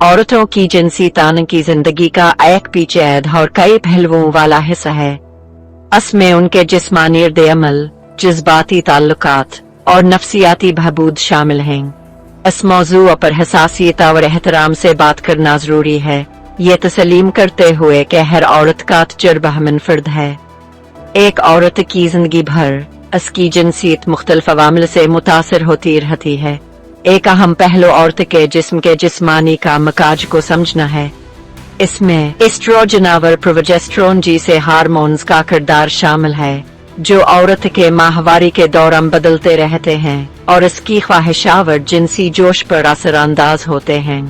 औरतों की जिनसी तान की जिंदगी का एक पेचीदा और कई पहलुओं वाला हिस्सा है। इसमें उनके जिस्मानी रद्द-ए-अमल, जज्बाती ताल्लुकात और नफ्सियाती बहबूद शामिल हैं। इस मौजू पर हसासियत और एहतराम से बात करना जरूरी है, ये तस्लीम करते हुए कि हर औरत का तजुर्बा मुनफरद है। एक औरत की जिंदगी भर इसकी जिनसियत मुख्तलिफ अवामिल से मुतासर होती रहती है। एक अहम पहलू औरत के जिस्म के जिस्मानी कामकाज को समझना है। इसमें एस्ट्रोजन और प्रोजेस्टेरोन जैसे हार्मोन्स का किरदार शामिल है, जो औरत के माहवारी के दौरान बदलते रहते हैं और इसकी ख्वाहिशावर जिनसी जोश पर असरअंदाज होते हैं।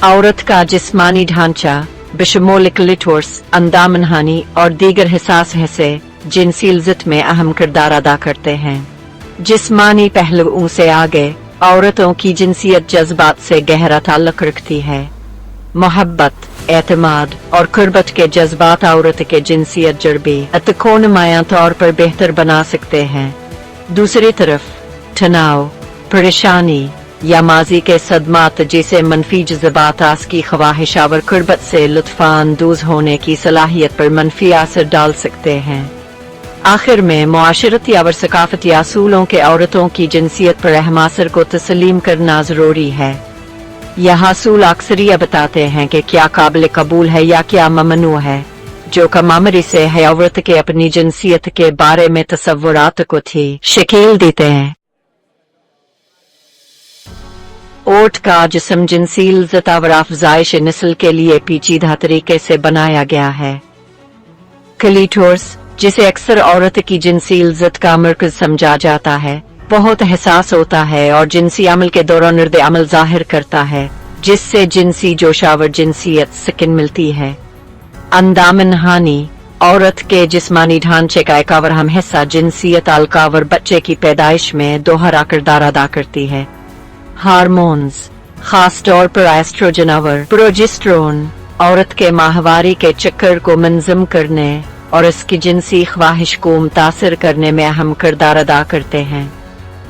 औरत का जिस्मानी ढांचा बशमूल क्लिटोरस, अंदामनहानी और दीगर हिसास हिस्से जिनसी लज़्ज़त में अहम किरदार अदा करते हैं। जिस्मानी पहलुओं से आगे औरतों की जिनसियत जज्बात से गहरा ताल्लुक रखती है। मोहब्बत, एतमाद और कुर्बत के जज्बात औरत के जिनसियत तजर्बे को नुमायां तौर पर बेहतर बना सकते हैं। दूसरी तरफ तनाव, परेशानी या माजी के सदमात जैसे मनफी जज्बात की ख्वाहिश और कुर्बत से लुत्फानंदोज होने की सलाहियत पर मनफी असर डाल सकते हैं। आखिर में मुआशरती और सकाफती असूलों के औरतों की जिनसियत पर अहम असर को तस्लीम करना जरूरी है। यह असूल अक्सर ये बताते हैं कि क्या काबिल कबूल है या क्या ममनू है, जो कमामरी से है औरत के अपनी जिनसियत के बारे में तसव्वुरात को थी शकील देते हैं। औरत का जिस्म जिनसी लज़्ज़त और अफ़ज़ाइश नस्ल के लिए पेचीदा तरीके से बनाया गया है। क्लीटोरस, जिसे अक्सर औरत की जिनसी लज़्ज़त का मरकज समझा जाता है, बहुत हसास होता है और जिनसी अमल के दौरान रद्द-ए-अमल जाहिर करता है, जिससे जिनसी जोश और जिनसियत सकिन मिलती है। अंदामनहानी औरत के जिस्मानी ढांचे का एक और अहम हिस्सा जिनसियत अलका और बच्चे की पैदाइश में दोहरा किरदार अदा करती है। हार्मोन्स, खास तौर पर एस्ट्रोजन और प्रोजेस्टेरोन, औरत के माहवारी के चक्कर को मंजम करने और इसकी जिनसी ख्वाहिश को मुतासर करने में अहम किरदार अदा करते हैं।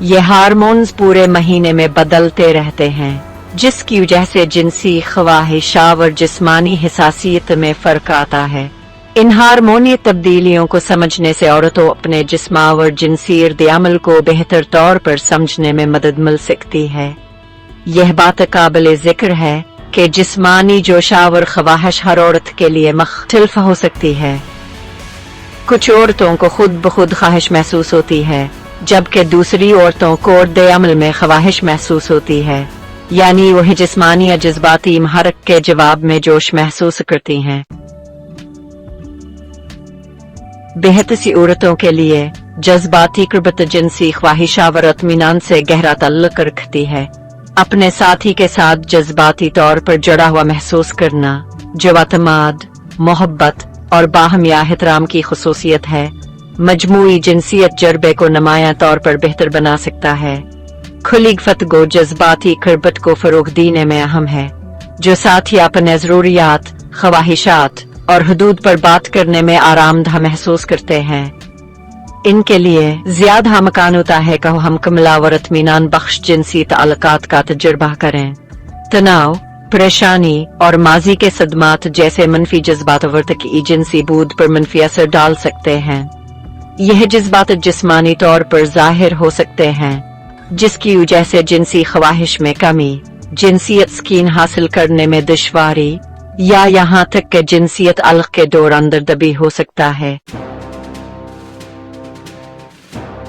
ये हार्मोन्स पूरे महीने में बदलते रहते हैं, जिसकी वजह से जिनसी ख्वाहिश और जिस्मानी हिसासियत में फर्क आता है। इन हार्मोनी तब्दीलियों को समझने से औरतों अपने जिस्म और जिनसी रद्द-ए-अमल को बेहतर तौर पर समझने में मदद मिल सकती है। यह बात काबिल जिक्र है कि जिस्मानी जोश और ख्वाहिश हर औरत के लिए मुख्तलिफ हो सकती है। कुछ औरतों को खुद ब खुद ख्वाहिश महसूस होती है, जबकि दूसरी औरतों को रद्द-ए-अमल में ख्वाहिश महसूस होती है, यानी वह जिस्मानी या जज्बाती महरक के जवाब में जोश महसूस करती हैं। बेहद सी औरतों के लिए जज्बाती कुर्बत जिनसी ख्वाहिश और इत्मीनान से गहरा ताल्लुक रखती है। अपने साथी के साथ जज्बाती तौर पर जुड़ा हुआ महसूस करना, जो एतमाद, मोहब्बत और बाहमी एहतराम की खुसूसियत है, मजमूई जिनसियत तजर्बे को नुमायां तौर पर बेहतर बना सकता है। खुली गुफ्तगू जज्बाती कुर्बत को फरोग देने में अहम है, जो साथी अपने ज़रूरियात, ख्वाहिशात और हदूद पर बात करने में आरामदह महसूस करते हैं। इनके लिए ज्यादा मकान होता है कि हम मुकम्मल और इत्मीनान बख्श जिनसी ताल्लुकात का तजुर्बा करें। तनाव, परेशानी और माजी के सदमात जैसे मनफी जज्बात औरत की जिनसी बूद पर मनफी असर डाल सकते हैं। यह जज्बात जिस्मानी तौर पर जाहिर हो सकते हैं, जिसकी वजह से जिनसी ख्वाहिश में कमी, जिनसियत स्कीन हासिल करने में दुश्वारी या यहाँ तक कि जिनसियत अलग के दौरान दर्दबी हो सकता है।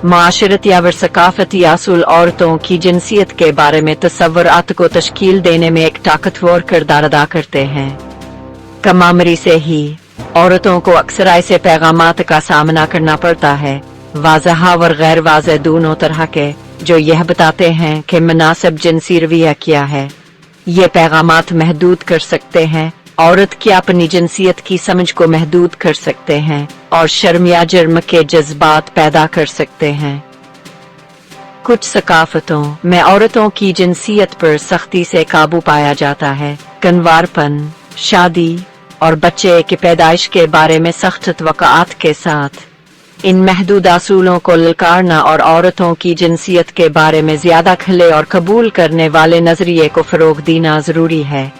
माशरती और सकाफती असूल औरतों की जिनसियत के बारे में तसव्वुरात को तश्कील देने में एक ताकतवर किरदार अदा करते हैं। कमामरी से ही औरतों को अक्सर ऐसे पैगामात का सामना करना पड़ता है, वाज़ह और गैर वाज़ह दोनों तरह के, जो यह बताते हैं कि मुनासिब जिनसी रवैया क्या है। ये पैगामात महदूद कर सकते हैं, औरत की अपनी जिनसियत की समझ को महदूद कर सकते हैं और शर्म या जुर्म के जज्बात पैदा कर सकते हैं। कुछ सकाफतों में औरतों की जिनसियत पर सख्ती से काबू पाया जाता है। कन्वारपन, शादी और बच्चे की पैदाइश के बारे में सख्त तवक्कुआत के साथ इन महदूद असूलों को ललकारना और औरतों की जिनसियत के बारे में ज्यादा खुले और कबूल करने वाले नजरिए को फरोग देना जरूरी है।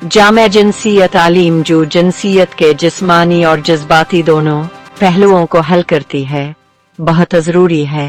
जामे जिनसियत तालीम जो जिनसियत के जिस्मानी और जज्बाती दोनों पहलुओं को हल करती है बहुत ज़रूरी है।